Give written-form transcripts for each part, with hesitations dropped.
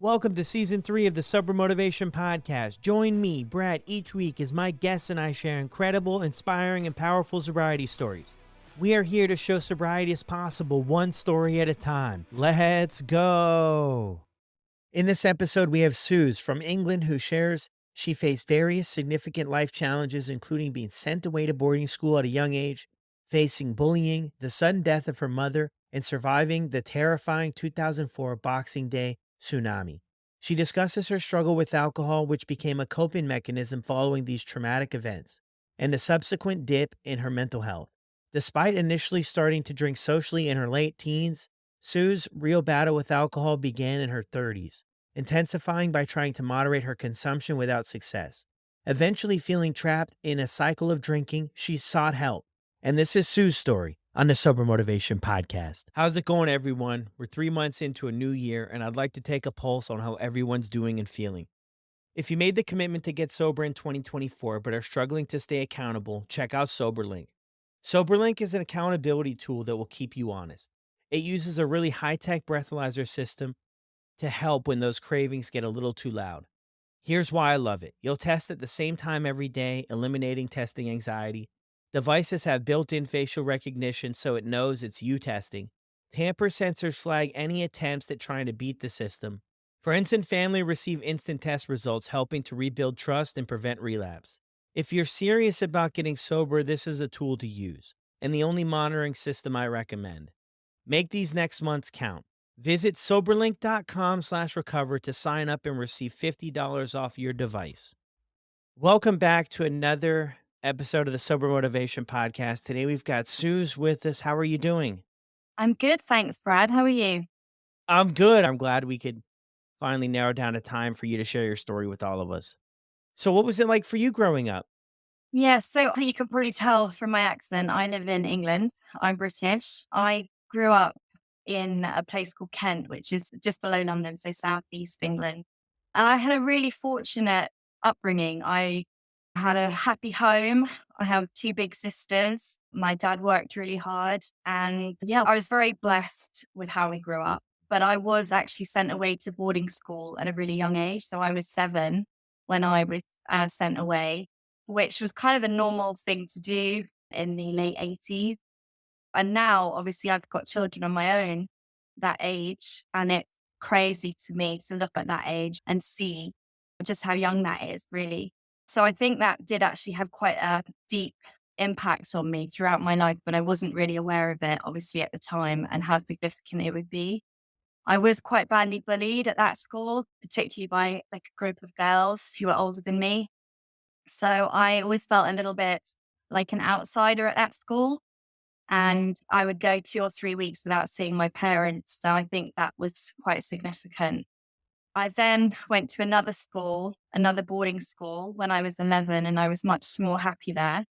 Welcome to Season 3 of the Sober Motivation Podcast. Join me, Brad, each week as my guests and I share incredible, inspiring, and powerful sobriety stories. We are here to show sobriety is possible, one story at a time. Let's go! In this episode, we have Suze from England who shares she faced various significant life challenges, including being sent away to boarding school at a young age, facing bullying, the sudden death of her mother, and surviving the terrifying 2004 Boxing Day Tsunami. She discusses her struggle with alcohol, which became a coping mechanism following these traumatic events, and the subsequent dip in her mental health. Despite initially starting to drink socially in her late teens, Sue's real battle with alcohol began in her 30s, intensifying by trying to moderate her consumption without success. Eventually feeling trapped in a cycle of drinking, she sought help. And this is Sue's story on the Sober Motivation Podcast. How's it going, everyone? We're 3 months into a new year, and I'd like to take a pulse on how everyone's doing and feeling. If you made the commitment to get sober in 2024 but are struggling to stay accountable, check out SoberLink. SoberLink is an accountability tool that will keep you honest. It uses a really high-tech breathalyzer system to help when those cravings get a little too loud. Here's why I love it. You'll test at the same time every day, eliminating testing anxiety. Devices have built-in facial recognition so it knows it's you testing. Tamper sensors flag any attempts at trying to beat the system. Friends and family receive instant test results, helping to rebuild trust and prevent relapse. If you're serious about getting sober, this is a tool to use, and the only monitoring system I recommend. Make these next months count. Visit soberlink.com/recover to sign up and receive $50 off your device. Welcome back to another episode of the Sober Motivation Podcast. Today we've got Suze with us. How are you doing? I'm good, thanks, Brad. How are you? I'm good. I'm glad we could finally narrow down a time for you to share your story with all of us. So what was it like for you growing up? Yeah, so you can probably tell from my accent, I live in England. I'm British. I grew up in a place called Kent, which is just below London, so southeast England. And I had a really fortunate upbringing. I had a happy home. I have two big sisters. My dad worked really hard. And yeah, I was very blessed with how we grew up. But I was actually sent away to boarding school at a really young age. So I was 7 when I was sent away, which was kind of a normal thing to do in the late 80s. And now, obviously, I've got children of my own that age, and it's crazy to me to look at that age and see just how young that is, really. So I think that did actually have quite a deep impact on me throughout my life, but I wasn't really aware of it, obviously, at the time and how significant it would be. I was quite badly bullied at that school, particularly by like a group of girls who were older than me. So I always felt a little bit like an outsider at that school. And I would go 2 or 3 weeks without seeing my parents. So I think that was quite significant. I then went to another school, another boarding school when I was 11, and I was much more happy there.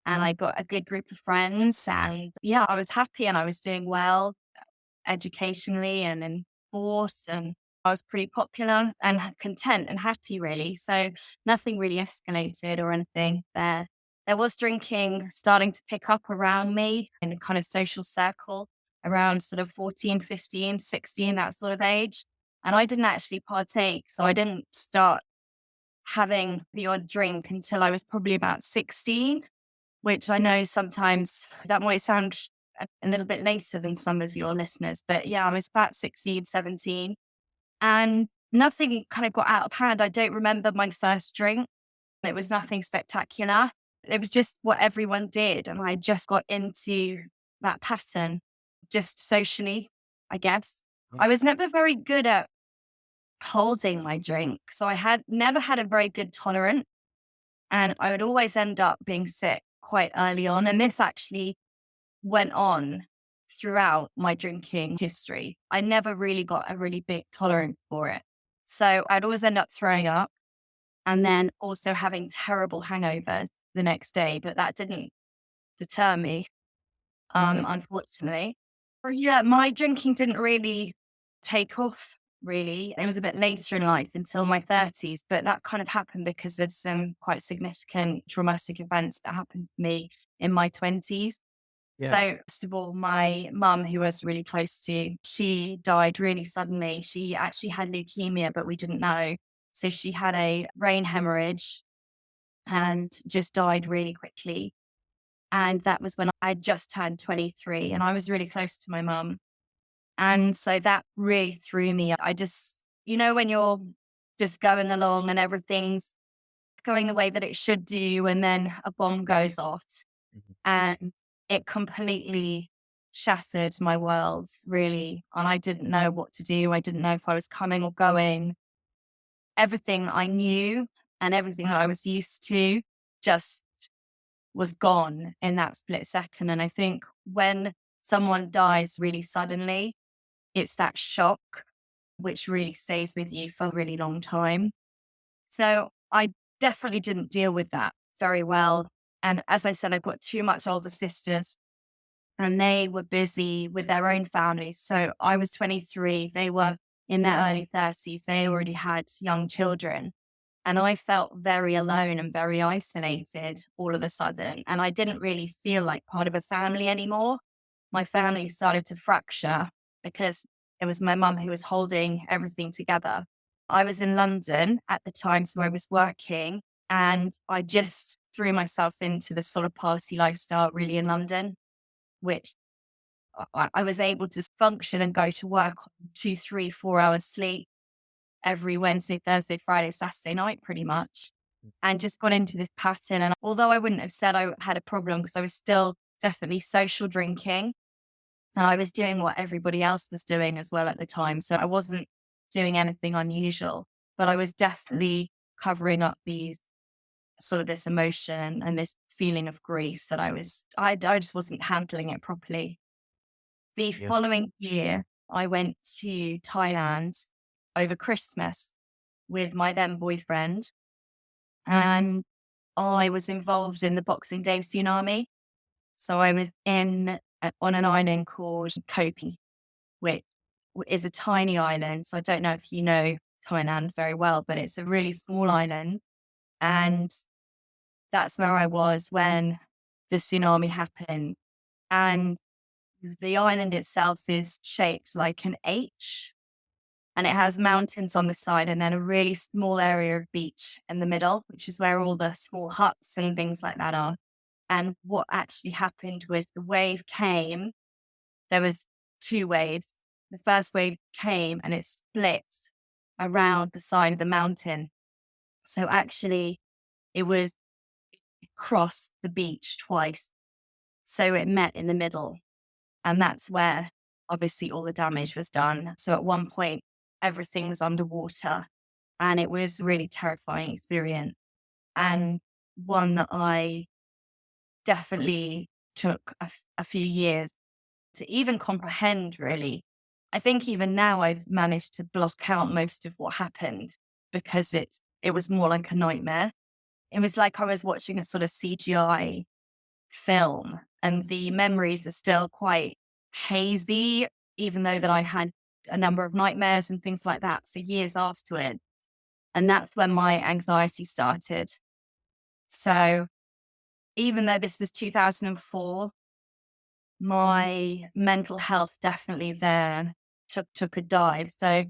And I got a good group of friends. And yeah, I was happy and I was doing well educationally and in sports. And I was pretty popular and content and happy, really. So nothing really escalated or anything there. There was drinking starting to pick up around me in a kind of social circle around sort of 14, 15, 16, that sort of age. And I didn't actually partake. So I didn't start having the odd drink until I was probably about 16, which I know sometimes that might sound a little bit later than some of your listeners. But yeah, I was about 16, 17, and nothing kind of got out of hand. I don't remember my first drink. It was nothing spectacular. It was just what everyone did. And I just got into that pattern just socially, I guess. I was never very good at holding my drink. So I had never had a very good tolerance, and I would always end up being sick quite early on. And this actually went on throughout my drinking history. I never really got a really big tolerance for it. So I'd always end up throwing up and then also having terrible hangovers the next day. But that didn't deter me, unfortunately. Yeah, my drinking didn't really take off, really. It was a bit later in life until my 30s, but that kind of happened because of some quite significant traumatic events that happened to me in my 20s. Yeah. So, first of all, my mum, who I was really close to, she died really suddenly. She actually had leukemia, but we didn't know. So she had a brain hemorrhage and just died really quickly. And that was when I just turned 23 and I was really close to my mum. And so that really threw me. I just, when you're just going along and everything's going the way that it should do, and then a bomb goes off Mhm. and it completely shattered my world, really. And I didn't know what to do. I didn't know if I was coming or going. Everything I knew and everything that I was used to just was gone in that split second. And I think when someone dies really suddenly, it's that shock which really stays with you for a really long time. So I definitely didn't deal with that very well. And as I said, I've got two much older sisters and they were busy with their own families. So I was 23, they were in their early 30s, they already had young children. And I felt very alone and very isolated all of a sudden. And I didn't really feel like part of a family anymore. My family started to fracture because it was my mum who was holding everything together. I was in London at the time, so I was working and I just threw myself into the sort of party lifestyle really in London, which I was able to function and go to work on 2, 3, 4 hours sleep every Wednesday, Thursday, Friday, Saturday night, pretty much, and just got into this pattern. And although I wouldn't have said I had a problem because I was still definitely social drinking and I was doing what everybody else was doing as well at the time. So I wasn't doing anything unusual, but I was definitely covering up these sort of this emotion and this feeling of grief that I just wasn't handling it properly. The Yeah. following year, I went to Thailand over Christmas with my then boyfriend, and I was involved in the Boxing Day Tsunami. So I was on an island called Kopi, which is a tiny island. So I don't know if you know Thailand very well, but it's a really small island. And that's where I was when the tsunami happened. And the island itself is shaped like an H and it has mountains on the side and then a really small area of beach in the middle, which is where all the small huts and things like that are. And what actually happened was the wave came. There was two waves. The first wave came and it split around the side of the mountain. So actually it was crossed the beach twice. So it met in the middle. And that's where obviously all the damage was done. So at one point, everything was underwater and it was a really terrifying experience and one that I definitely took a few years to even comprehend, really. I think even now I've managed to block out most of what happened because it was more like a nightmare. It was like I was watching a sort of CGI film and the memories are still quite hazy, even though that I had a number of nightmares and things like that for years after it. And that's when my anxiety started. So even though this was 2004, my mental health definitely then took a dive. So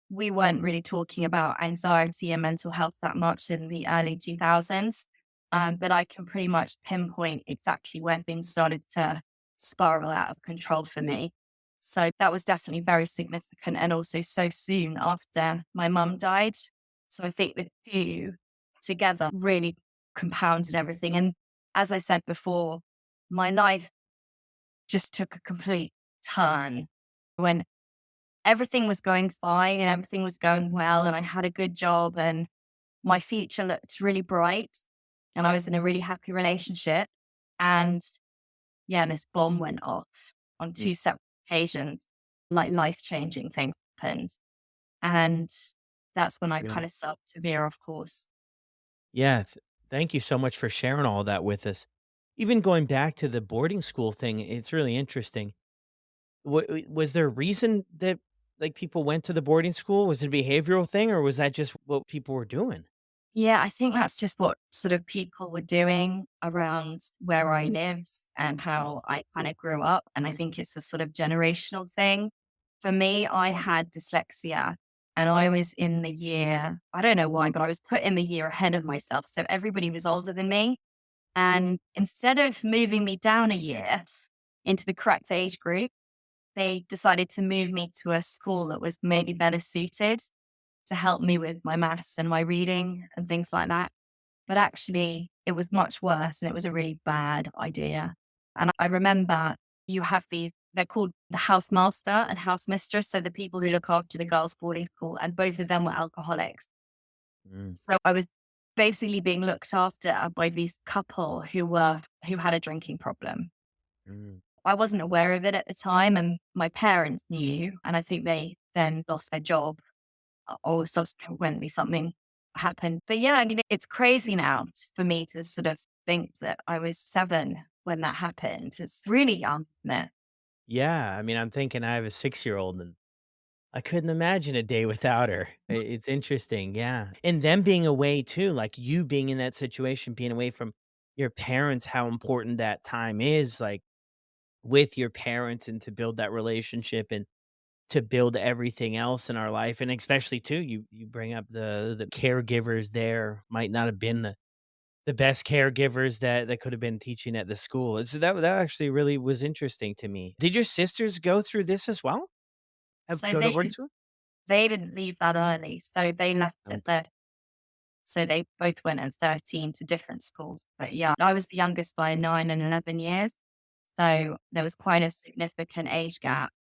we weren't really talking about anxiety and mental health that much in the early 2000s. But I can pretty much pinpoint exactly where things started to spiral out of control for me. So that was definitely very significant and also so soon after my mum died. So I think the two together really compounded everything. And as I said before, my life just took a complete turn when everything was going fine and everything was going well and I had a good job and my future looked really bright and I was in a really happy relationship. And yeah, this bomb went off on Mm. two separate occasions, like life-changing things happened. And that's when I Yeah. kind of started to veer off course. Yeah. Thank you so much for sharing all that with us. Even going back to the boarding school thing, it's really interesting. Was there a reason that like people went to the boarding school? Was it a behavioral thing or was that just what people were doing? Yeah, I think that's just what sort of people were doing around where I lived and how I kind of grew up. And I think it's a sort of generational thing. For me, I had dyslexia and I was in the year, I don't know why, but I was put in the year ahead of myself. So everybody was older than me. And instead of moving me down a year into the correct age group, they decided to move me to a school that was maybe better suited to help me with my maths and my reading and things like that. But actually, it was much worse and it was a really bad idea. And I remember you have these, they're called the housemaster and housemistress. So the people who look after the girls' boarding school, and both of them were alcoholics. Mm, So I was basically being looked after by this couple who had a drinking problem. mm, I wasn't aware of it at the time, and my parents knew, and I think they then lost their job or subsequently something happened. But yeah, I mean, it's crazy now for me to sort of think that I was 7 when that happened. It's really young, isn't it? yeah, I mean, I'm thinking I have a 6-year-old and I couldn't imagine a day without her. It's interesting, yeah. And them being away too, like you being in that situation, being away from your parents, how important that time is, like with your parents and to build that relationship and to build everything else in our life. And especially too, you bring up the caregivers there might not have been the best caregivers that could have been teaching at the school. So that actually really was interesting to me. Did your sisters go through this as well? Have So go to boarding school? they didn't leave that early. So they left at Okay. 30. So they both went at 13 to different schools. But yeah, I was the youngest by 9 and 11 years. So there was quite a significant age gap.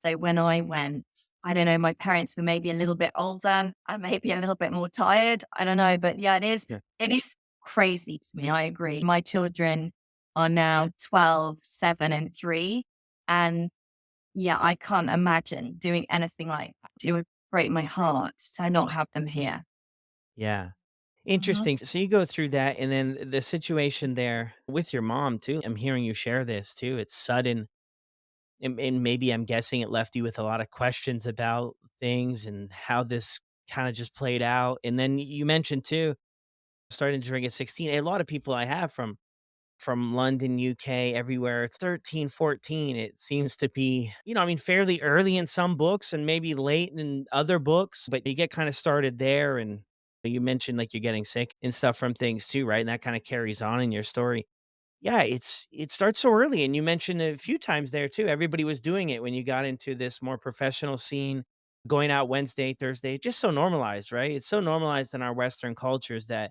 So when I went, I don't know, my parents were maybe a little bit older and maybe a little bit more tired. I don't know. But yeah, Yeah. it is crazy to me. I agree. My children are now 12, 7, and 3. And yeah, I can't imagine doing anything like that. It would break my heart to not have them here. Yeah. Mhm. Interesting. So you go through that and then the situation there with your mom too. I'm hearing you share this too. It's sudden and maybe I'm guessing it left you with a lot of questions about things and how this kind of just played out. And then you mentioned too, starting to drink at 16. A lot of people I have from London, UK, everywhere, it's 13, 14. It seems to be, I mean, fairly early in some books and maybe late in other books, but you get kind of started there. And you mentioned like you're getting sick and stuff from things too, right? And that kind of carries on in your story. Yeah, it starts so early, and you mentioned a few times there too, everybody was doing it when you got into this more professional scene, going out Wednesday, Thursday, just so normalized, right? It's so normalized in our Western cultures that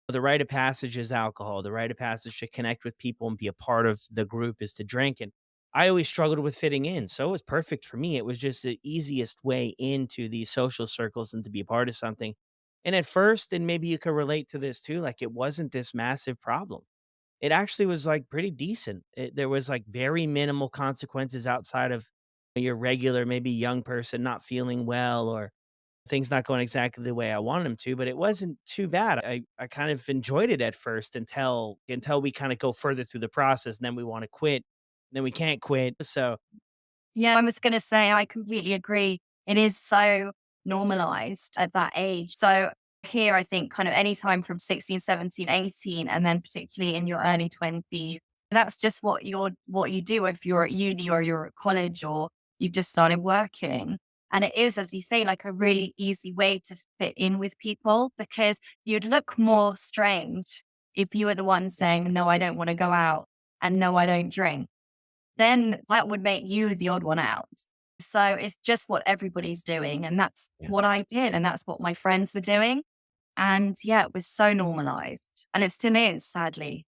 the rite of passage is alcohol. The rite of passage to connect with people and be a part of the group is to drink, and I always struggled with fitting in, so it was perfect for me. It was just the easiest way into these social circles and to be a part of something, and at first, and maybe you could relate to this too, like, it wasn't this massive problem. It actually was, like, pretty decent. There was, like, very minimal consequences outside of your regular, maybe young person not feeling well or things not going exactly the way I wanted them to, but it wasn't too bad. I kind of enjoyed it at first until we kinda go further through the process, and then we wanna quit, then we can't quit, so Yeah, I was going to say, I completely agree. It is so normalized at that age. So here, I think kind of anytime from 16, 17, 18, and then particularly in your early 20s, that's just what you do if you're at uni or you're at college or you've just started working. And it is, as you say, like a really easy way to fit in with people because you'd look more strange if you were the one saying, no, I don't want to go out and no, I don't drink, then that would make you the odd one out. So it's just what everybody's doing. And that's yeah. what I did. And that's what my friends were doing. And yeah, it was so normalized. And it still is, sadly.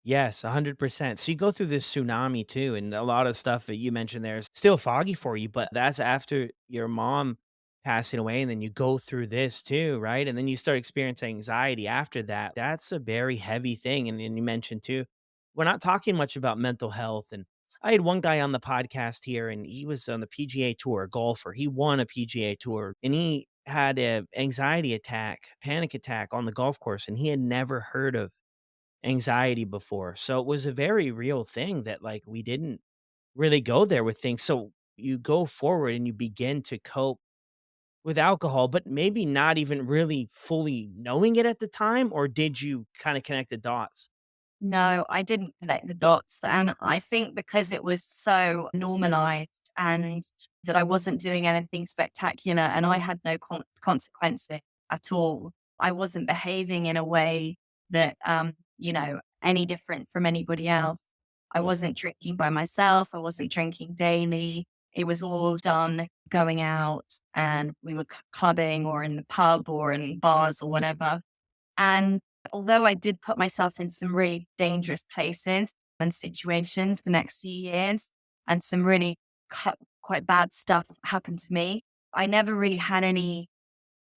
Yes, 100%. So you go through this tsunami too, and a lot of stuff that you mentioned there is still foggy for you, but that's after your mom passing away, and then you go through this too, right? And then you start experiencing anxiety after that. That's a very heavy thing. And you mentioned too, we're not talking much about mental health. And I had one guy on the podcast here, and he was on the PGA tour, a golfer. He won a PGA tour, and he had a anxiety attack, panic attack on the golf course, and he had never heard of anxiety before. So it was a very real thing that like we didn't really go there with things. So you go forward and you begin to cope with alcohol, but maybe not even really fully knowing it at the time, or did you kind of connect the dots? No, I didn't connect the dots. And I think because it was so normalized and that I wasn't doing anything spectacular and I had no consequences at all, I wasn't behaving in a way that, any different from anybody else. I wasn't drinking by myself. I wasn't drinking daily. It was all done going out and we were clubbing or in the pub or in bars or whatever. And although I did put myself in some really dangerous places and situations the next few years, and some really quite bad stuff happened to me, I never really had any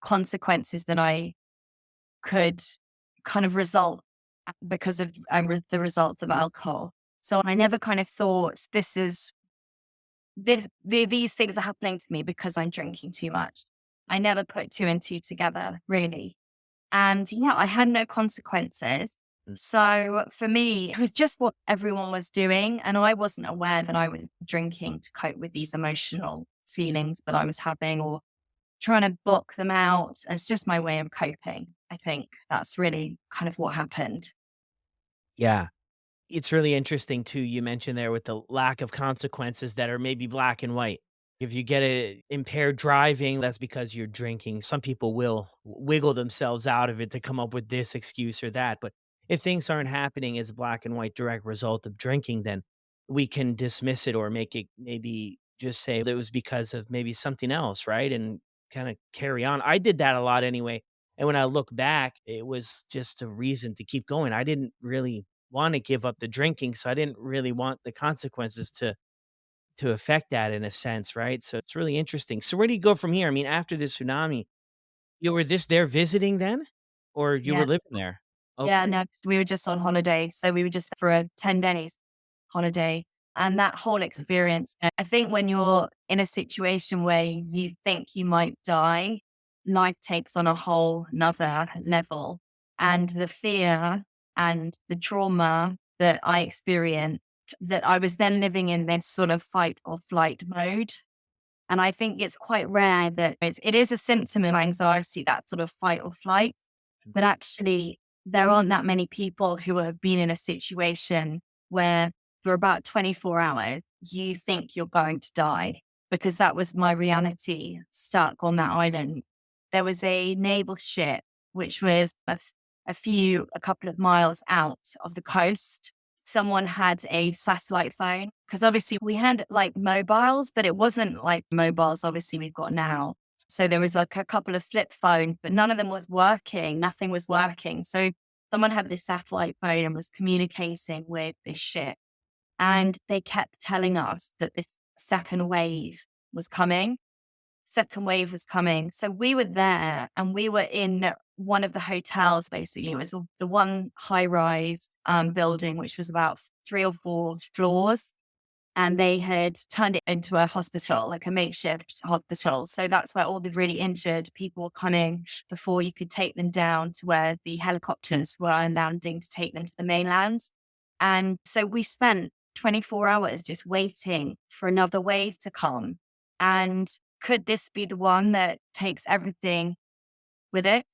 consequences that I could kind of result because of the results of alcohol. So I never kind of thought these things are happening to me because I'm drinking too much. I never put two and two together, really. And yeah, I had no consequences. Mm. So for me, it was just what everyone was doing. And I wasn't aware that I was drinking to cope with these emotional feelings that I was having or trying to block them out. And it's just my way of coping. I think that's really kind of what happened. Yeah. It's really interesting too, you mentioned there with the lack of consequences that are maybe black and white. If you get a impaired driving, that's because you're drinking. Some people will wiggle themselves out of it to come up with this excuse or that, but if things aren't happening as a black and white direct result of drinking, then we can dismiss it or make it maybe just say that it was because of maybe something else, right? And kinda carry on. I did that a lot anyway, and when I look back, it was just a reason to keep going. I didn't really wanna give up the drinking, so I didn't really want the consequences to affect that in a sense, right? So it's really interesting. So where do you go from here? I mean, after the tsunami, you were this there visiting then? Or you Yeah. were living there? Yeah. Okay. No, 'cause we were just on holiday. So we were just for a 10 days holiday. And that whole experience, I think when you're in a situation where you think you might die, life takes on a whole nother level. And the fear and the trauma that I experienced, that I was then living in this sort of fight or flight mode. And I think it's quite rare that it is a symptom of anxiety, that sort of fight or flight. But actually, there aren't that many people who have been in a situation where for about 24 hours, you think you're going to die, because that was my reality stuck on that island. There was a naval ship, which was a couple of miles out of the coast. Someone had a satellite phone because obviously we had like mobiles, but it wasn't like mobiles obviously we've got now. So there was like a couple of flip phones, but none of them was working. Nothing was working. So someone had this satellite phone and was communicating with this ship. And they kept telling us that this second wave was coming. So we were there and we were in one of the hotels, basically. It was the one high rise building, which was about 3 or 4 floors. And they had turned it into a hospital, like a makeshift hospital. So that's where all the really injured people were coming before you could take them down to where the helicopters were landing to take them to the mainland. And so we spent 24 hours just waiting for another wave to come. And could this be the one that takes everything with it?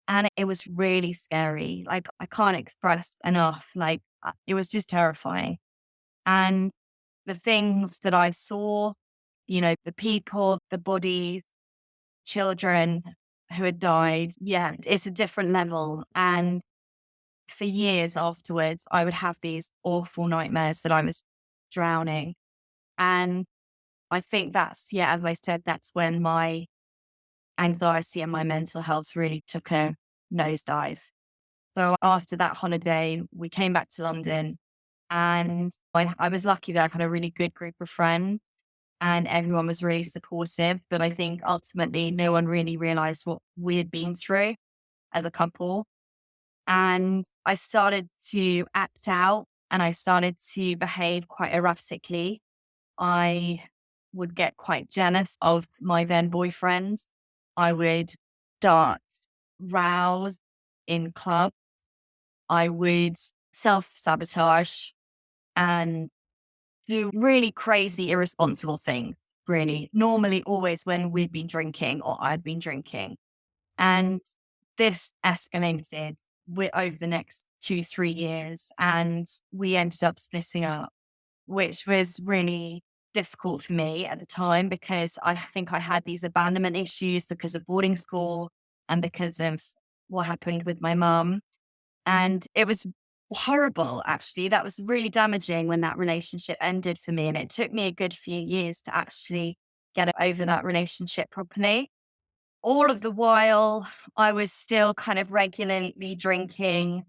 And it was really scary. Like, I can't express enough. Like, it was just terrifying. And the things that I saw, the people, the bodies, children who had died, yeah, it's a different level. And for years afterwards, I would have these awful nightmares that I was drowning. And I think that's, yeah, as I said, that's when my anxiety and my mental health really took a nosedive. So after that holiday, we came back to London and I was lucky that I had a really good group of friends and everyone was really supportive. But I think ultimately no one really realized what we had been through as a couple. And I started to act out and I started to behave quite erratically. I would get quite jealous of my then boyfriend. I would start rows in clubs. I would self sabotage and do really crazy, irresponsible things. really. Normally, always when we'd been drinking or I'd been drinking. And this escalated over the next 2, 3 years. And we ended up splitting up, which was really difficult for me at the time because I think I had these abandonment issues because of boarding school and because of what happened with my mum. And it was horrible, actually. That was really damaging when that relationship ended for me. And it took me a good few years to actually get over that relationship properly. All of the while, I was still kind of regularly drinking.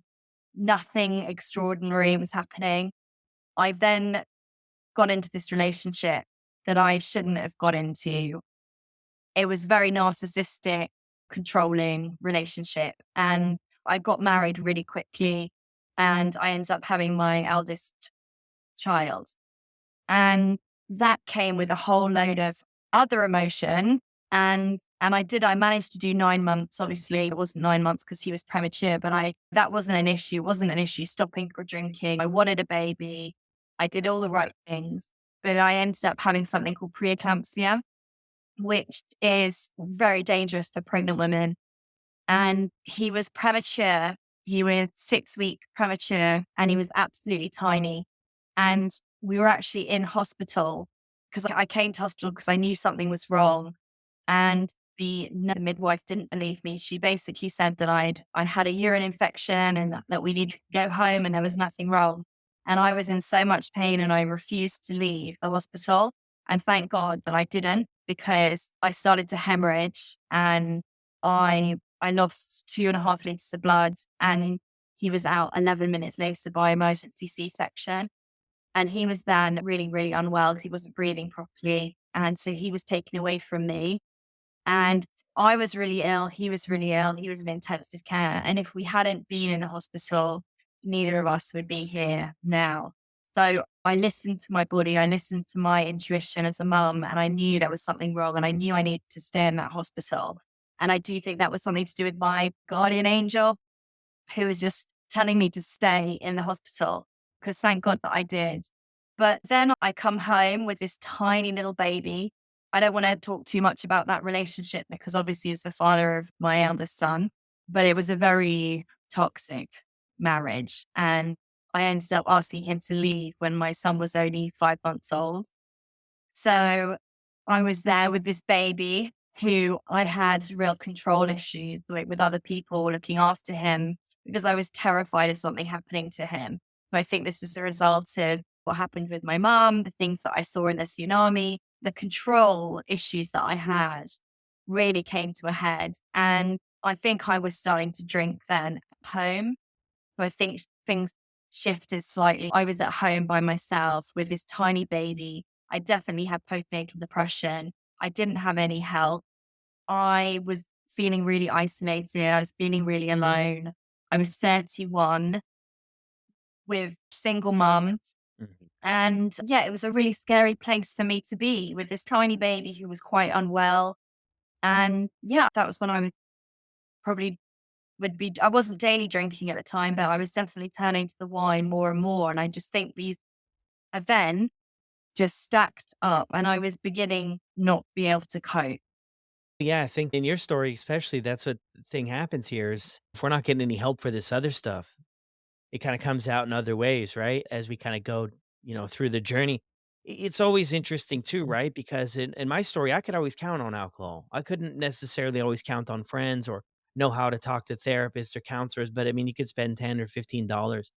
Nothing extraordinary was happening. I then got into this relationship that I shouldn't have got into. It was very narcissistic, controlling relationship. And I got married really quickly and I ended up having my eldest child. And that came with a whole load of other emotion. And I managed to do 9 months. Obviously, it wasn't 9 months because he was premature, but that wasn't an issue. It wasn't an issue stopping for drinking. I wanted a baby. I did all the right things, but I ended up having something called preeclampsia, which is very dangerous for pregnant women. And he was premature. He was 6 week premature and he was absolutely tiny. And we were actually in hospital because I came to hospital because I knew something was wrong. And the midwife didn't believe me. She basically said that I had a urine infection and that we needed to go home and there was nothing wrong. And I was in so much pain and I refused to leave the hospital. And thank God that I didn't because I started to hemorrhage and I lost 2.5 liters of blood and he was out 11 minutes later by emergency C-section. And he was then really, really unwell because he wasn't breathing properly. And so he was taken away from me. And I was really ill. He was really ill. He was in intensive care. And if we hadn't been in the hospital, neither of us would be here now. So I listened to my body. I listened to my intuition as a mum, and I knew there was something wrong. And I knew I needed to stay in that hospital. And I do think that was something to do with my guardian angel, who was just telling me to stay in the hospital, because thank God that I did. But then I come home with this tiny little baby. I don't want to talk too much about that relationship because obviously it's the father of my eldest son, but it was a very toxic marriage. And I ended up asking him to leave when my son was only 5 months old. So I was there with this baby who I had real control issues with other people looking after him because I was terrified of something happening to him. So I think this was a result of what happened with my mom, the things that I saw in the tsunami, the control issues that I had really came to a head. And I think I was starting to drink then at home. So I think things shifted slightly. I was at home by myself with this tiny baby. I definitely had postnatal depression. I didn't have any help. I was feeling really isolated. I was feeling really alone. I was 31 with single moms. Mhm. And yeah, it was a really scary place for me to be with this tiny baby who was quite unwell. And yeah, that was when I was probably I wasn't daily drinking at the time, but I was definitely turning to the wine more and more. And I just think these events just stacked up and I was beginning not be able to cope. Yeah, I think in your story, especially, that's what thing happens here is if we're not getting any help for this other stuff, it kind of comes out in other ways, right? As we kind of go, through the journey. It's always interesting too, right? Because in my story, I could always count on alcohol. I couldn't necessarily always count on friends or know how to talk to therapists or counselors, but I mean, you could spend $10 or $15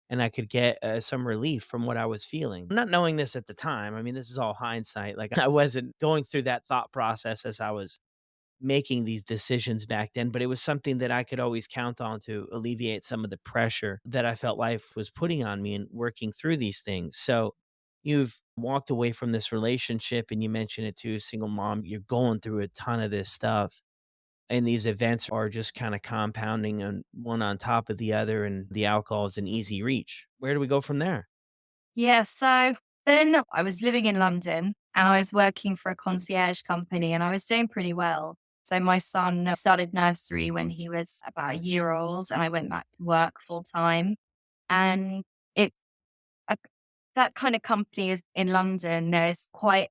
and I could get some relief from what I was feeling. Not knowing this at the time. I mean, this is all hindsight. Like I wasn't going through that thought process as I was making these decisions back then, but it was something that I could always count on to alleviate some of the pressure that I felt life was putting on me and working through these things. So you've walked away from this relationship and you mentioned it too, single mom, you're going through a ton of this stuff. And these events are just kind of compounding and one on top of the other, and the alcohol is an easy reach. Where do we go from there? Yeah. So then I was living in London and I was working for a concierge company and I was doing pretty well. So my son started nursery when he was about a year old and I went back to work full time. And it's a, that kind of company is in London. There's quite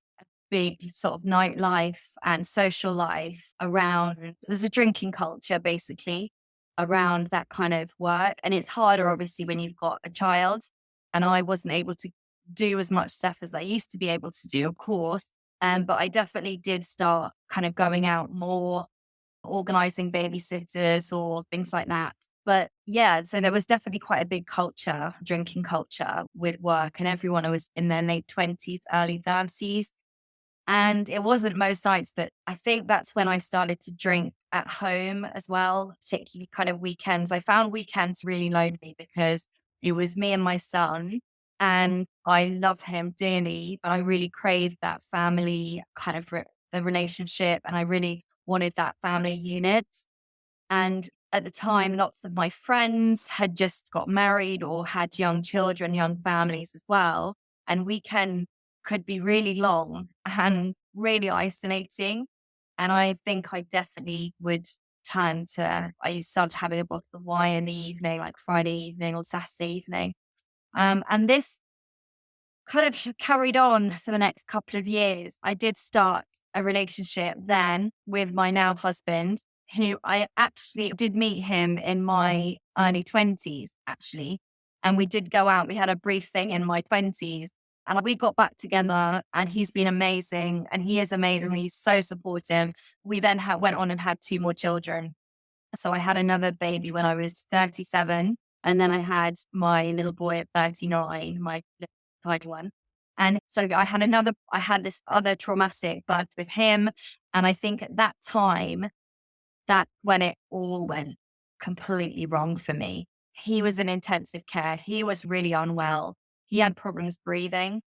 big sort of nightlife and social life around, there's a drinking culture basically around that kind of work. And it's harder, obviously, when you've got a child. And I wasn't able to do as much stuff as I used to be able to do, of course. But I definitely did start kind of going out more, organizing babysitters or things like that. But yeah, so there was definitely quite a big culture, drinking culture with work, and everyone was in their late 20s, early 30s. And it wasn't most nights, that I think that's when I started to drink at home as well, particularly kind of weekends. I found weekends really lonely because it was me and my son, and I loved him dearly, but I really craved that family kind of the relationship, and I really wanted that family unit. And at the time, lots of my friends had just got married or had young children, young families as well. And weekend could be really long and really isolating. And I think I definitely would turn to, I started having a bottle of wine in the evening, like Friday evening or Saturday evening. And this kind of carried on for the next couple of years. I did start a relationship then with my now husband, who I actually did meet him in my early 20s, actually. And we did go out. We had a brief thing in my 20s, and we got back together, and he's been amazing. And he is amazing. He's so supportive. We then went on and had two more children. So I had another baby when I was 37. And then I had my little boy at 39, my little tiny one. And so I had this other traumatic birth with him. And I think at that time, that when it all went completely wrong for me. He was in intensive care. He was really unwell. He had problems breathing,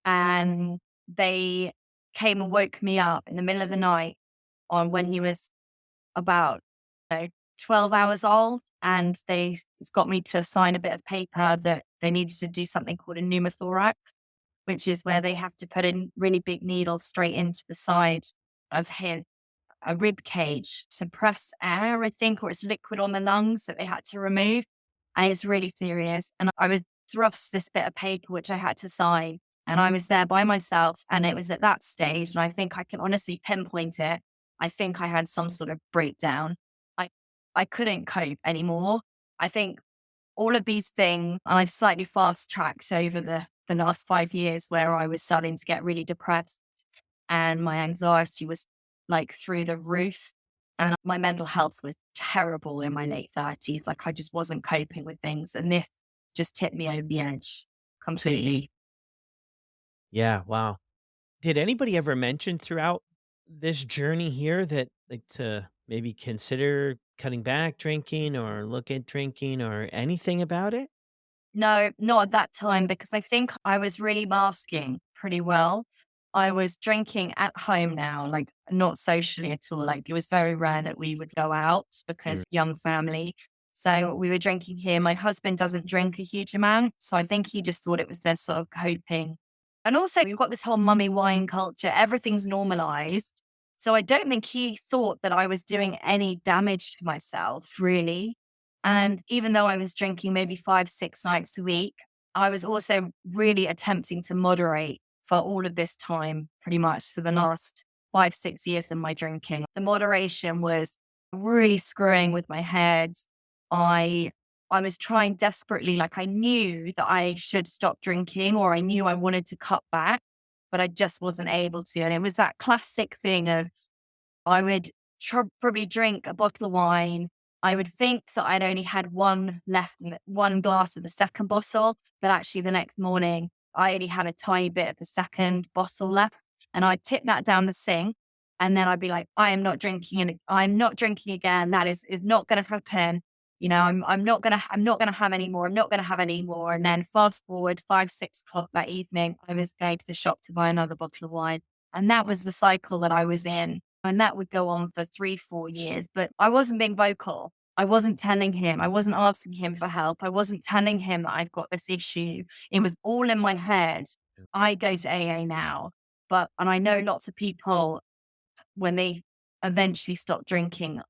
and they came and woke me up in the middle of the night on when he was about, you know, 12 hours old. And they got me to sign a bit of paper that they needed to do something called a pneumothorax, which is where they have to put in really big needles straight into the side of his a rib cage, suppress air, I think, or it's liquid on the lungs that they had to remove. And it's really serious. And I was thrust this bit of paper, which I had to sign. And I was there by myself. And it was at that stage, and I think I can honestly pinpoint it. I think I had some sort of breakdown. I, I couldn't cope anymore. I think all of these things, and I've slightly fast tracked over the last 5 years, where I was starting to get really depressed, and my anxiety was like through the roof. And my mental health was terrible in my late 30s. Like, I just wasn't coping with things. And this just tipped me over the edge completely. Yeah, wow. Did anybody ever mention throughout this journey here that, like, to maybe consider cutting back drinking or look at drinking or anything about it? No, not at that time, because I think I was really masking pretty well. I was drinking at home now, like not socially at all. Like, it was very rare that we would go out Mm. because young family. So we were drinking here. My husband doesn't drink a huge amount. So I think he just thought it was their sort of coping. And also, we've got this whole mummy wine culture. Everything's normalized. So I don't think he thought that I was doing any damage to myself, really. And even though I was drinking maybe 5, 6 nights a week, I was also really attempting to moderate for all of this time, pretty much for the last 5, 6 years of my drinking. The moderation was really screwing with my head. I I was trying desperately, like I knew that I should stop drinking, or I knew I wanted to cut back, but I just wasn't able to. And it was that classic thing of, I would probably drink a bottle of wine. I would think that I'd only had one left, one glass of the second bottle, but actually the next morning I only had a tiny bit of the second bottle left, and I'd tip that down the sink, and then I'd be like, I am not drinking, and I'm not drinking again. That is not going to happen. You know, I'm not gonna have any more. I'm not gonna have any more. And then fast forward 5, 6 o'clock that evening, I was going to the shop to buy another bottle of wine, and that was the cycle that I was in. And that would go on for 3, 4 years, but I wasn't being vocal. I wasn't telling him. I wasn't asking him for help. I wasn't telling him that I've got this issue. It was all in my head. I go to AA now, and I know lots of people, when they eventually stop drinking,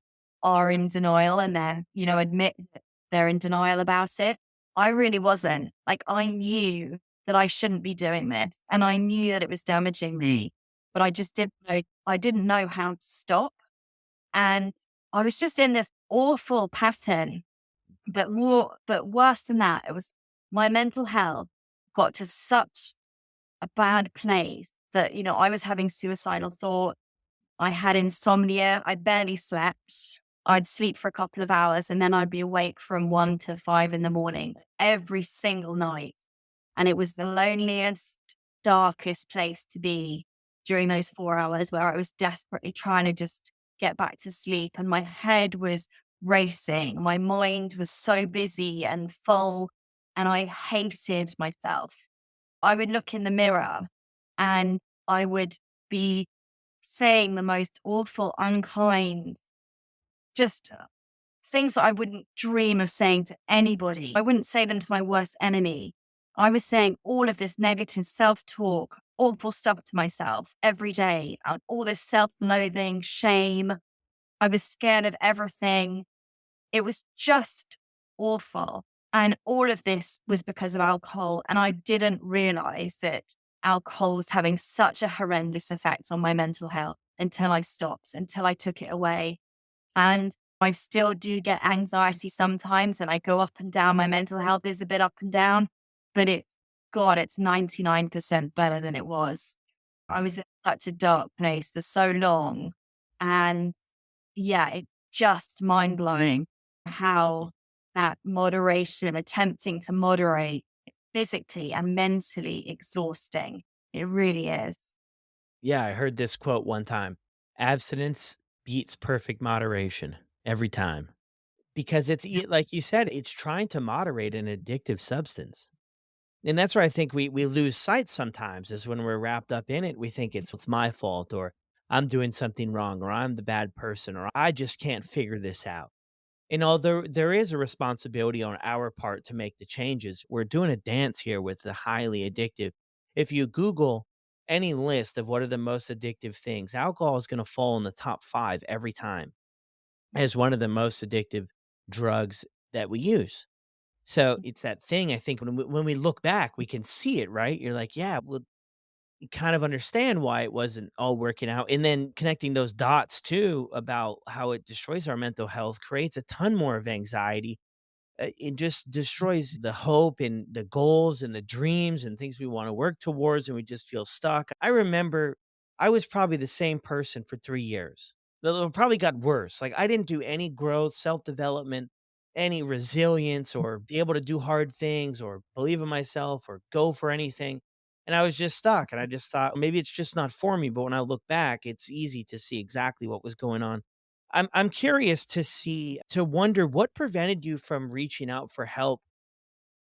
are in denial, and admit that they're in denial about it. I really wasn't. Like, I knew that I shouldn't be doing this, and I knew that it was damaging me. but I didn't know how to stop. And I was just in this awful pattern, but worse than that, it was my mental health got to such a bad place that, I was having suicidal thoughts. I had insomnia. I barely slept. I'd sleep for a couple of hours and then I'd be awake from 1 to 5 in the morning every single night. And it was the loneliest, darkest place to be during those 4 hours where I was desperately trying to just get back to sleep. And my head was racing. My mind was so busy and full. And I hated myself. I would look in the mirror and I would be saying the most awful, unkind, just things that I wouldn't dream of saying to anybody. I wouldn't say them to my worst enemy. I was saying all of this negative self talk, awful stuff to myself every day, all this self loathing, shame. I was scared of everything. It was just awful. And all of this was because of alcohol. And I didn't realize that alcohol was having such a horrendous effect on my mental health until I stopped, until I took it away. And I still do get anxiety sometimes and I go up and down. My mental health is a bit up and down, but it's 99% better than it was. I was in such a dark place for so long. And yeah, it's just mind blowing how that moderation, attempting to moderate physically and mentally exhausting. It really is. Yeah, I heard this quote one time. Abstinence beats perfect moderation every time. Because like you said, it's trying to moderate an addictive substance. And that's where I think we lose sight sometimes is when we're wrapped up in it, we think it's my fault or I'm doing something wrong or I'm the bad person or I just can't figure this out. And although there is a responsibility on our part to make the changes, we're doing a dance here with the highly addictive. If you Google any list of what are the most addictive things, alcohol is going to fall in the top 5 every time as one of the most addictive drugs that we use. So it's that thing. I think when we look back, we can see it, right? You're like, yeah, well, you kind of understand why it wasn't all working out. And then connecting those dots too about how it destroys our mental health creates a ton more of anxiety. It just destroys the hope and the goals and the dreams and things we want to work towards. And we just feel stuck. I remember I was probably the same person for 3 years. It probably got worse. Like I didn't do any growth, self development, any resilience, or be able to do hard things, or believe in myself, or go for anything. And I was just stuck. And I just thought maybe it's just not for me. But when I look back, it's easy to see exactly what was going on. I'm curious to wonder what prevented you from reaching out for help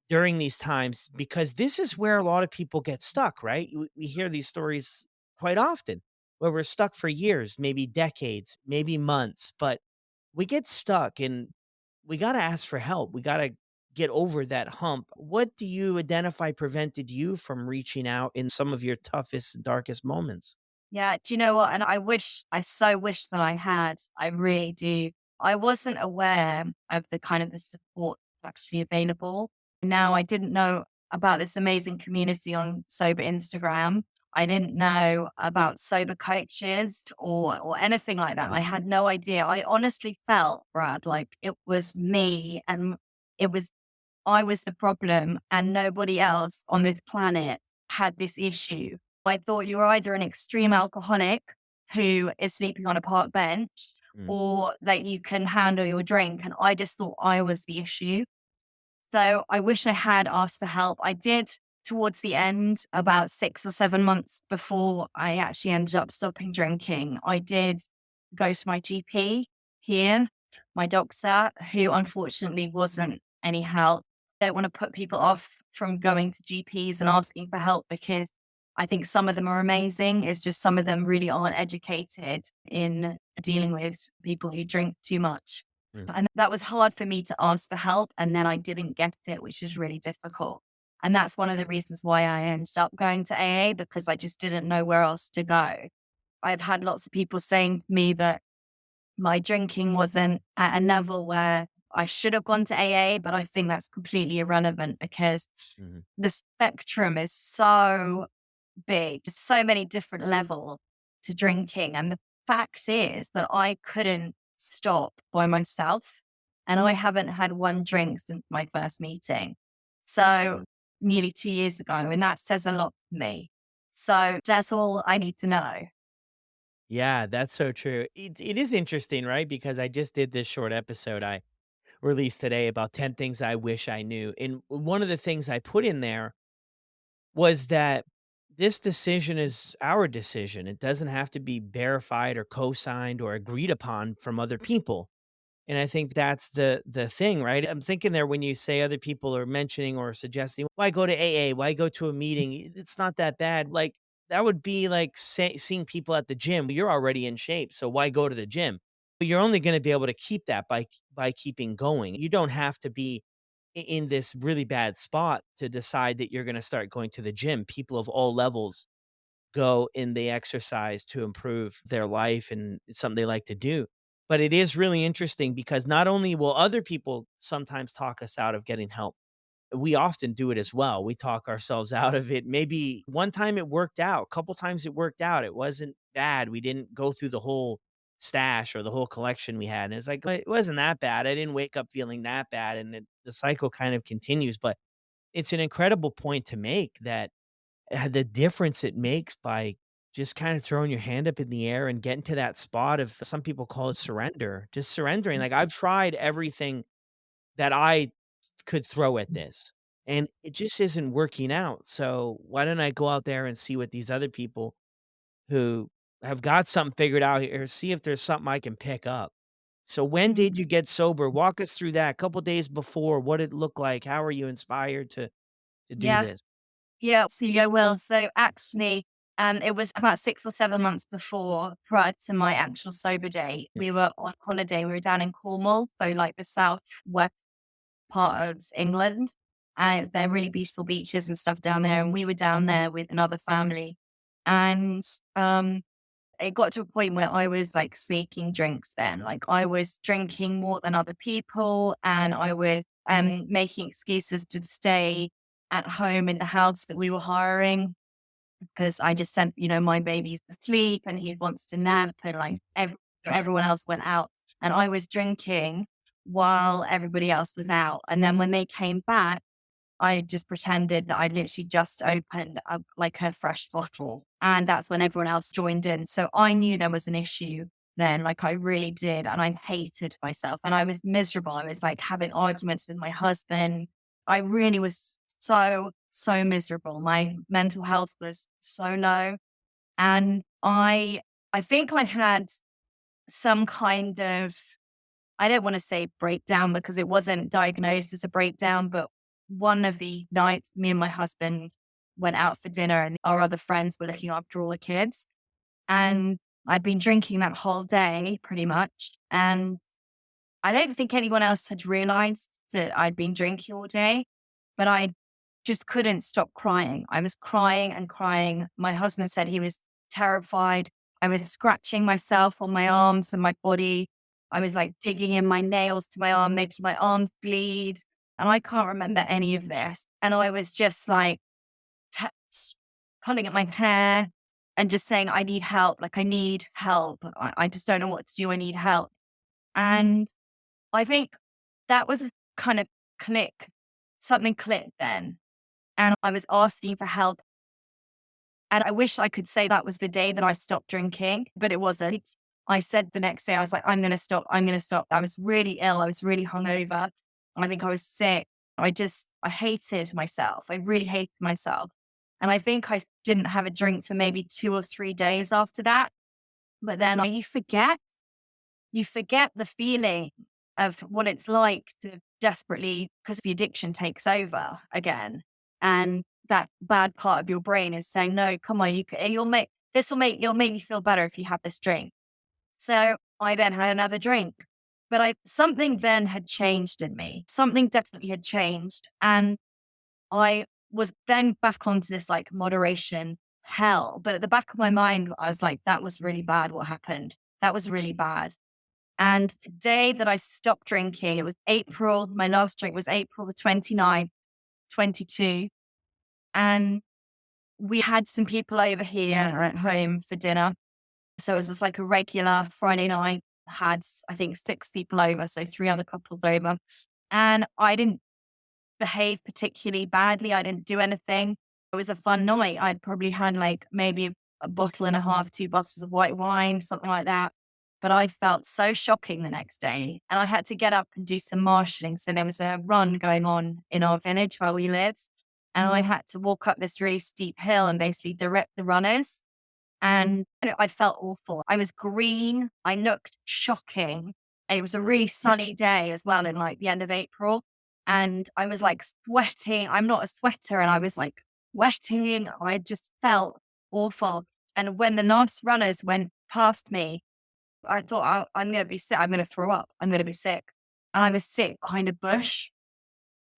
during these times, because this is where a lot of people get stuck, right? We hear these stories quite often where we're stuck for years, maybe decades, maybe months, but we get stuck and we got to ask for help. We got to get over that hump. What do you identify prevented you from reaching out in some of your toughest, darkest moments? Yeah, do you know what? And I so wish that I had. I really do. I wasn't aware of the kind of the support actually available. Now, I didn't know about this amazing community on Sober Instagram. I didn't know about sober coaches or anything like that. I had no idea. I honestly felt, Brad, like it was me and it was I was the problem and nobody else on this planet had this issue. I thought you were either an extreme alcoholic who is sleeping on a park bench Mm, or like you can handle your drink. And I just thought I was the issue. So I wish I had asked for help. I did towards the end, about 6 or 7 months before I actually ended up stopping drinking. I did go to my GP here, my doctor, who unfortunately wasn't any help. I don't want to put people off from going to GPs and asking for help because I think some of them are amazing. It's just some of them really aren't educated in dealing with people who drink too much. mm. And that was hard for me to ask for help. And then I didn't get it, which is really difficult. And that's one of the reasons why I ended up going to AA because I just didn't know where else to go. I've had lots of people saying to me that my drinking wasn't at a level where I should have gone to AA, but I think that's completely irrelevant because Mhm. the spectrum is so big, so many different levels. to drinking. And the fact is that I couldn't stop by myself. And I haven't had one drink since my first meeting. So nearly 2 years ago. And that says a lot to me. So that's all I need to know. Yeah, that's so true. It is interesting, right? Because I just did this short episode I released today about 10 things I wish I knew. And one of the things I put in there was that this decision is our decision. It doesn't have to be verified or co-signed or agreed upon from other people. And I think that's the thing, right? I'm thinking there when you say other people are mentioning or suggesting, why go to AA? Why go to a meeting? It's not that bad. Like that would be like seeing people at the gym. You're already in shape, so why go to the gym? But you're only going to be able to keep that by keeping going. You don't have to be in this really bad spot to decide that you're going to start going to the gym. People of all levels go and they exercise to improve their life, and it's something they like to do. But it is really interesting because not only will other people sometimes talk us out of getting help, we often do it as well. We talk ourselves out of it. Maybe one time it worked out, a couple times it worked out. It wasn't bad. We didn't go through the whole stash or the whole collection we had. And it's like, it wasn't that bad. I didn't wake up feeling that bad. And the cycle kind of continues. But it's an incredible point to make that the difference it makes by just kind of throwing your hand up in the air and getting to that spot of some people call it surrender, just surrendering. Like I've tried everything that I could throw at this and it just isn't working out. So why don't I go out there and see what these other people who have got something figured out here, see if there's something I can pick up. So when Mhm. did you get sober? Walk us through that. A couple days before, what did it look like? How are you inspired to do Yeah. this? Yeah. So you will. So actually, it was about 6 or 7 months before, prior to my actual sober day. Yeah. We were on holiday. We were down in Cornwall, so like the southwest part of England, and they're really beautiful beaches and stuff down there. And we were down there with another family, and um, it got to a point where I was like sneaking drinks. Then, like I was drinking more than other people, and I was making excuses to stay at home in the house that we were hiring because I just sent, my babies to sleep and he wants to nap and like everyone else went out and I was drinking while everybody else was out. And then when they came back, I just pretended that I literally just opened like a fresh bottle. And that's when everyone else joined in. So I knew there was an issue then, like I really did. And I hated myself and I was miserable. I was like having arguments with my husband. I really was so miserable. My mental health was so low. And I think I had some kind of, I don't want to say breakdown because it wasn't diagnosed as a breakdown, but one of the nights me and my husband went out for dinner and our other friends were looking after all the kids. And I'd been drinking that whole day pretty much. And I don't think anyone else had realized that I'd been drinking all day, but I just couldn't stop crying. I was crying and crying. My husband said he was terrified. I was scratching myself on my arms and my body. I was like digging in my nails to my arm, making my arms bleed. And I can't remember any of this. And I was just like t- pulling at my hair and just saying, I need help. Like, I need help. I just don't know what to do. I need help. And I think that was a kind of click. Something clicked then. And I was asking for help. And I wish I could say that was the day that I stopped drinking, but it wasn't. I said the next day, I was like, I'm going to stop. I'm going to stop. I was really ill. I was really hungover. I think I was sick. I hated myself. I really hated myself. And I think I didn't have a drink for maybe 2 or 3 days after that. But then you forget the feeling of what it's like to desperately, because the addiction takes over again. And that bad part of your brain is saying, no, come on, you'll make you feel better if you have this drink. So I then had another drink, but something then had changed in me. Something definitely had changed. And I was then back onto this like moderation hell. But at the back of my mind, I was like, that was really bad. What happened? That was really bad. And the day that I stopped drinking, it was April. My last drink was April the 29th, 22. And we had some people over here at home for dinner. So it was just like a regular Friday night, had, I think, 6 people over, so 3 other couples over. And I didn't behave particularly badly. I didn't do anything. It was a fun night. I'd probably had like maybe a bottle and a half, 2 bottles of white wine, something like that. But I felt so shocking the next day. And I had to get up and do some marshalling. So there was a run going on in our village where we live. And I had to walk up this really steep hill and basically direct the runners. And I felt awful. I was green. I looked shocking. And it was a really sunny day as well in like the end of April. And I was like sweating. I'm not a sweater. And I was like sweating. I just felt awful. And when the last runners went past me, I thought, I'm going to be sick. I'm going to throw up. I'm going to be sick. And I was sick behind a bush.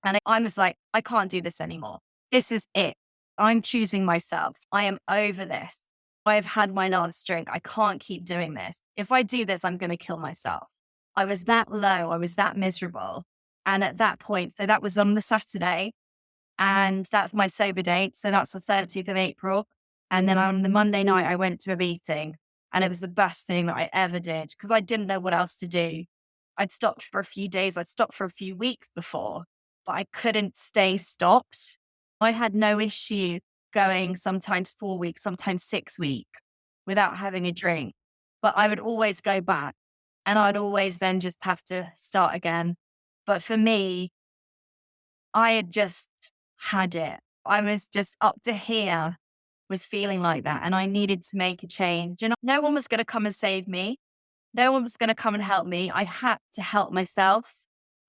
And I was like, I can't do this anymore. This is it. I'm choosing myself. I am over this. I've had my last drink. I can't keep doing this. If I do this, I'm going to kill myself. I was that low. I was that miserable. And at that point, so that was on the Saturday, and that's my sober date. So that's the 30th of April. And then on the Monday night, I went to a meeting, and it was the best thing that I ever did because I didn't know what else to do. I'd stopped for a few days. I'd stopped for a few weeks before, but I couldn't stay stopped. I had no issue going sometimes 4 weeks, sometimes 6 weeks without having a drink, but I would always go back and I'd always then just have to start again. But for me, I had just had it. I was just up to here with feeling like that. And I needed to make a change. And no one was going to come and save me. No one was going to come and help me. I had to help myself.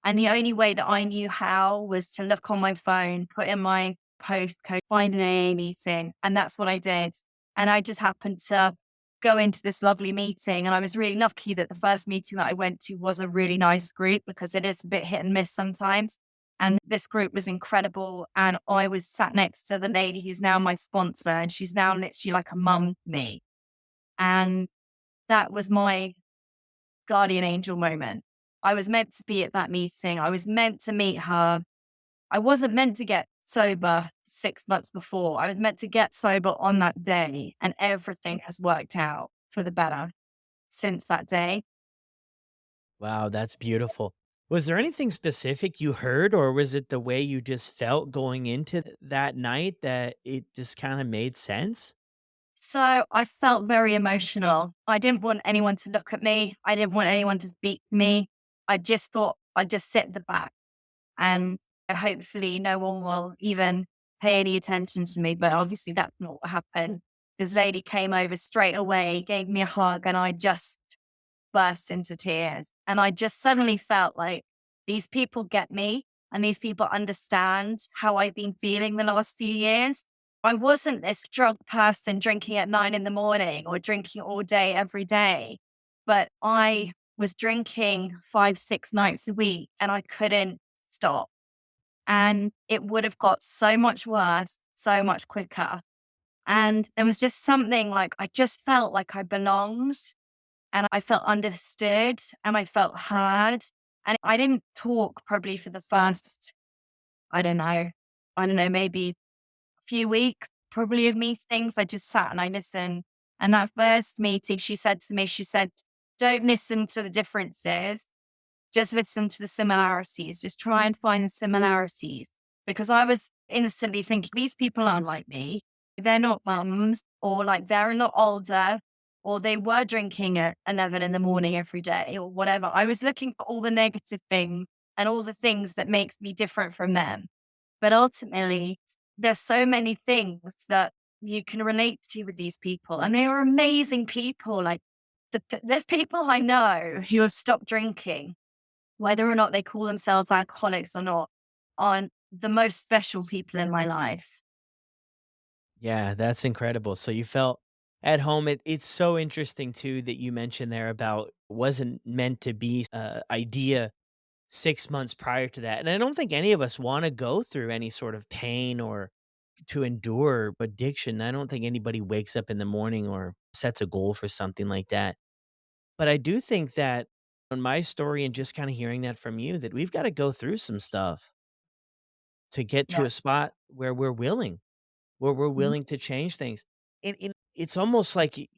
And the only way that I knew how was to look on my phone, put in my postcode, find an AA meeting. And that's what I did. And I just happened to go into this lovely meeting. And I was really lucky that the first meeting that I went to was a really nice group because it is a bit hit and miss sometimes. And this group was incredible. And I was sat next to the lady who's now my sponsor. And she's now literally like a mum to me. And that was my guardian angel moment. I was meant to be at that meeting. I was meant to meet her. I wasn't meant to get sober 6 months before. I was meant to get sober on that day, and everything has worked out for the better since that day. Wow, that's beautiful. Was there anything specific you heard, or was it the way you just felt going into that night that it just kind of made sense? So I felt very emotional. I didn't want anyone to look at me. I didn't want anyone to speak to me. I just thought I'd just sit at the back and hopefully no one will even pay any attention to me. But obviously that's not what happened. This lady came over straight away, gave me a hug, and I just burst into tears. And I just suddenly felt like these people get me and these people understand how I've been feeling the last few years. I wasn't this drunk person drinking at 9 in the morning or drinking all day, every day, but I was drinking 5, 6 nights a week and I couldn't stop. And it would have got so much worse, so much quicker. And there was just something like I just felt like I belonged and I felt understood and I felt heard. And I didn't talk probably for the first, I don't know, maybe a few weeks, probably of meetings. I just sat and I listened. And that first meeting, she said to me, she said, don't listen to the differences, just listen to the similarities. Just try and find the similarities. Because I was instantly thinking, these people aren't like me. They're not mums, or like they're not older, or they were drinking at 11 in the morning every day, or whatever. I was looking for all the negative things and all the things that makes me different from them. But ultimately, there's so many things that you can relate to with these people. And they are amazing people. Like the people I know who have stopped drinking, whether or not they call themselves alcoholics or not, are the most special people in my life. Yeah, that's incredible. So you felt at home. It's so interesting too that you mentioned there about wasn't meant to be idea 6 months prior to that. And I don't think any of us want to go through any sort of pain or to endure addiction. I don't think anybody wakes up in the morning or sets a goal for something like that. But I do think that on my story and just kind of hearing that from you, that we've got to go through some stuff to get to Yeah. a spot where we're Mhm. willing to change things. And it's almost like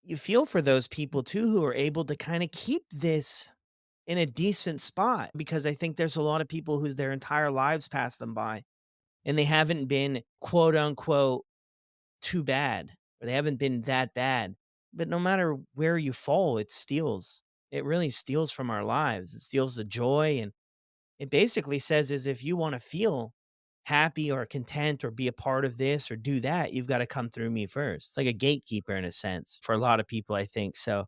you feel for those people too who are able to kind of keep this in a decent spot, because I think there's a lot of people who their entire lives pass them by and they haven't been quote unquote too bad, or they haven't been that bad. But no matter where you fall, it steals. It really steals from our lives. It steals the joy. And it basically says is if you want to feel happy or content or be a part of this or do that, you've got to come through me first. It's like a gatekeeper in a sense for a lot of people, I think. So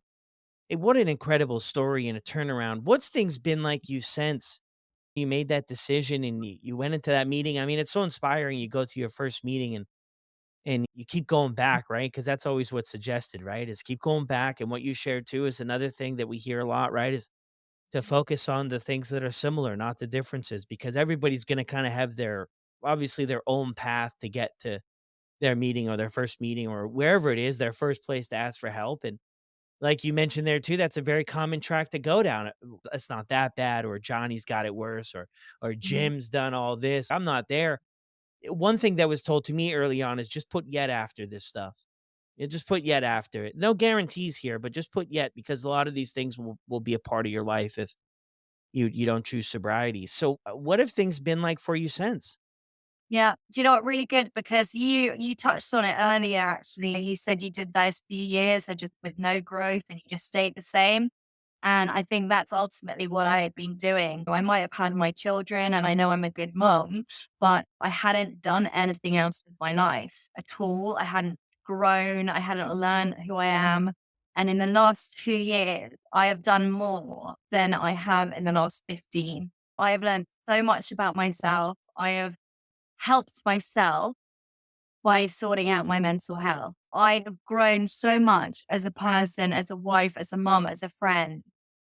what an incredible story and a turnaround. What's things been like you since you made that decision and you went into that meeting? I mean, it's so inspiring. You go to your first meeting and you keep going back, right? Because that's always what's suggested, right? Is keep going back. And what you shared too is another thing that we hear a lot, right? Is to focus on the things that are similar, not the differences, because everybody's going to kind of have their obviously their own path to get to their meeting or their first meeting or wherever it is, their first place to ask for help. And like you mentioned there too, that's a very common track to go down. It's not that bad, or Johnny's got it worse, or Mhm. Jim's done all this. I'm not there. One thing that was told to me early on is just put yet after this stuff. You just put yet after it. No guarantees here, but just put yet, because a lot of these things will be a part of your life if you don't choose sobriety. So what have things been like for you since? Yeah. Do you know what? Really good because you touched on it earlier. Actually, you said you did those few years of just with no growth and you just stayed the same. And I think that's ultimately what I had been doing. I might have had my children and I know I'm a good mom, but I hadn't done anything else with my life at all. I hadn't grown. I hadn't learned who I am. And in the last 2 years, I have done more than I have in the last 15. I have learned so much about myself. I have helped myself by sorting out my mental health. I have grown so much as a person, as a wife, as a mom, as a friend.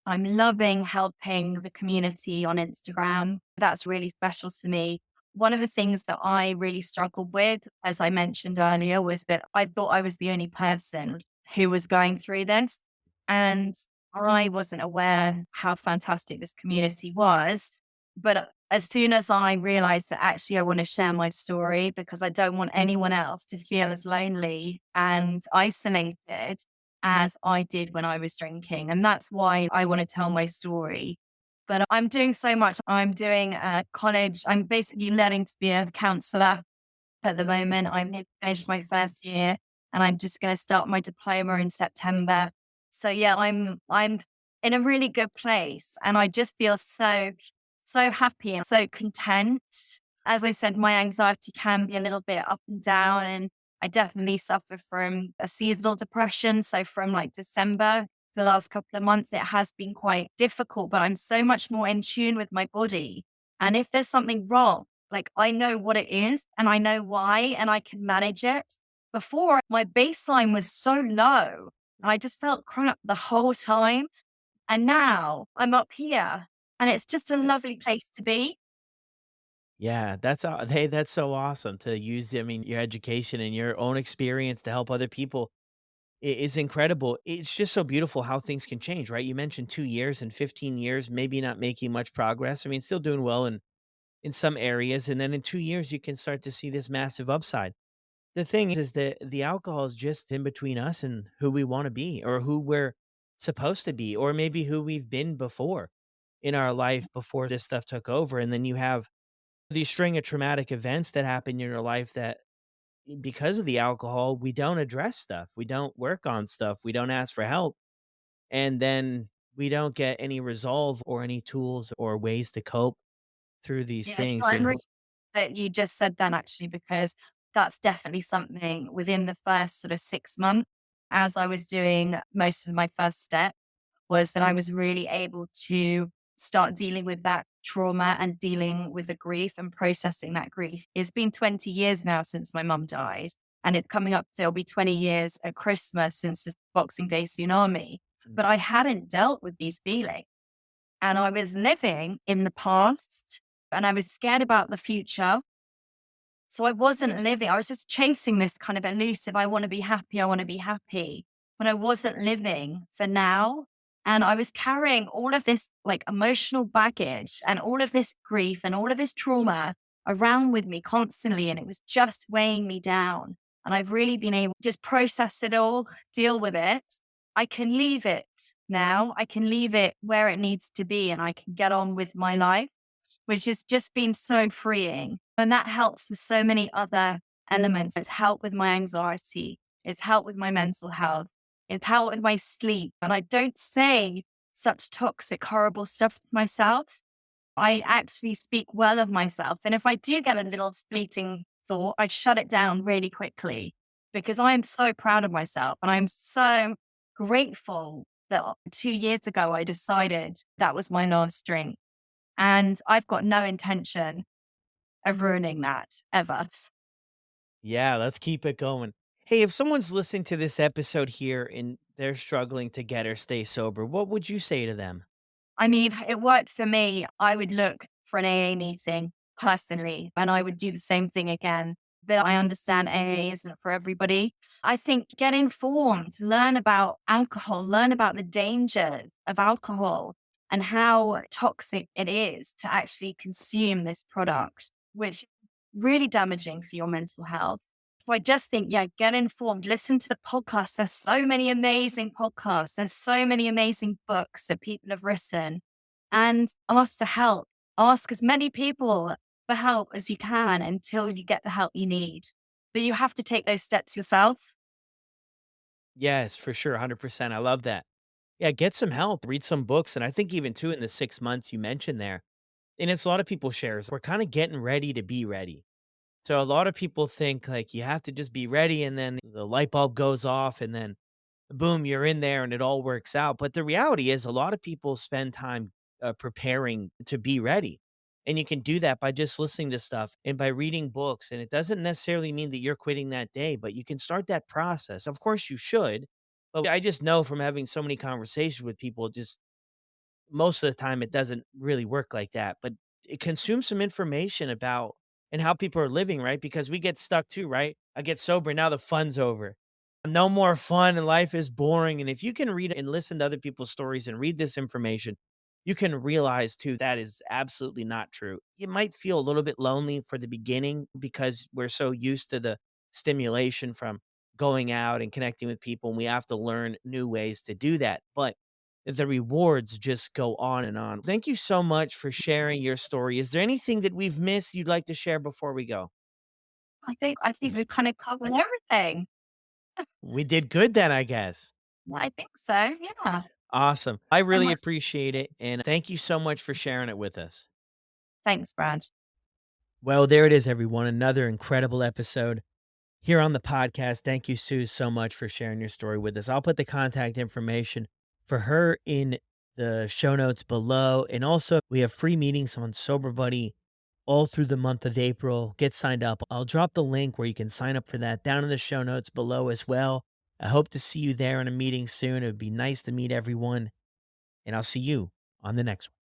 I'm loving helping the community on Instagram. That's really special to me. One of the things that I really struggled with, as I mentioned earlier, was that I thought I was the only person who was going through this. And I wasn't aware how fantastic this community was. But as soon as I realized that actually I want to share my story because I don't want anyone else to feel as lonely and isolated as I did when I was drinking. And that's why I want to tell my story. But I'm doing so much. I'm doing college. I'm basically learning to be a counselor at the moment. I'm nearly finished my first year and I'm just going to start my diploma in September. So yeah, I'm in a really good place and I just feel so happy and so content. As I said, my anxiety can be a little bit up and down and I definitely suffer from a seasonal depression. So from like December, the last couple of months, it has been quite difficult, but I'm so much more in tune with my body. And if there's something wrong, like I know what it is and I know why and I can manage it. Before my baseline was so low. I just felt crap the whole time. And now I'm up here and it's just a lovely place to be. Yeah, hey, that's so awesome to use. I mean, your education and your own experience to help other people is incredible. It's just so beautiful how things can change, right? You mentioned 2 years and 15 years, maybe not making much progress. I mean, still doing well in some areas, and then in 2 years, you can start to see this massive upside. The thing is that the alcohol is just in between us and who we want to be, or who we're supposed to be, or maybe who we've been before in our life before this stuff took over, and then you have these string of traumatic events that happen in your life that because of the alcohol, we don't address stuff. We don't work on stuff. We don't ask for help. And then we don't get any resolve or any tools or ways to cope through these Yeah, things. I'm really that you just said that actually, because that's definitely something within the first sort of 6 months as I was doing most of my first step was that I was really able to start dealing with that trauma and dealing with the grief and processing that grief. It's been 20 years now since my mum died, and it's coming up to it'll be 20 years at Christmas since the Boxing Day Tsunami. Mm. But I hadn't dealt with these feelings. And I was living in the past and I was scared about the future. So I wasn't living, I was just chasing this kind of elusive, I want to be happy, I want to be happy. But I wasn't living for now. And I was carrying all of this like emotional baggage and all of this grief and all of this trauma around with me constantly. And it was just weighing me down. And I've really been able to just process it all, deal with it. I can leave it now. I can leave it where it needs to be and I can get on with my life, which has just been so freeing. And that helps with so many other elements. It's helped with my anxiety. It's helped with my mental health. It's helped with my sleep. And I don't say such toxic, horrible stuff to myself. I actually speak well of myself. And if I do get a little fleeting thought, I shut it down really quickly because I am so proud of myself. And I'm so grateful that 2 years ago I decided that was my last string. And I've got no intention of ruining that ever. Yeah, let's keep it going. Hey, if someone's listening to this episode here and they're struggling to get or stay sober, what would you say to them? I mean, it worked for me. I would look for an AA meeting personally, and I would do the same thing again. But I understand AA isn't for everybody. I think get informed, learn about alcohol, learn about the dangers of alcohol and how toxic it is to actually consume this product, which is really damaging for your mental health. So I just think, yeah, get informed, listen to the podcast. There's so many amazing podcasts. There's so many amazing books that people have written and ask for help. Ask as many people for help as you can until you get the help you need. But you have to take those steps yourself. Yes, for sure. 100%. I love that. Yeah, get some help, read some books. And I think even too, in the 6 months you mentioned there, and it's a lot of people shares, we're kind of getting ready to be ready. So a lot of people think like you have to just be ready and then the light bulb goes off and then boom, you're in there and it all works out. But the reality is, a lot of people spend time preparing to be ready. And you can do that by just listening to stuff and by reading books. And it doesn't necessarily mean that you're quitting that day, but you can start that process. Of course, you should. But I just know from having so many conversations with people, just most of the time it doesn't really work like that, but it consumes some information about and how people are living, right? Because we get stuck too, right? I get sober, now the fun's over. No more fun and life is boring. And if you can read and listen to other people's stories and read this information, you can realize too that is absolutely not true. You might feel a little bit lonely for the beginning because we're so used to the stimulation from going out and connecting with people, and we have to learn new ways to do that. But the rewards just go on and on. Thank you so much for sharing your story. Is there anything that we've missed you'd like to share before we go? I think we've kind of covered everything. We did good then, I guess. I think so. Yeah. Awesome. I So really much. appreciate it. And thank you so much for sharing it with us. Thanks, Brad. Well, there it is, everyone. Another incredible episode here on the podcast. Thank you, Suze, so much for sharing your story with us. I'll put the contact information for her in the show notes below. And also, we have free meetings on Sober Buddy all through the month of April. Get signed up. I'll drop the link where you can sign up for that down in the show notes below as well. I hope to see you there in a meeting soon. It would be nice to meet everyone. And I'll see you on the next one.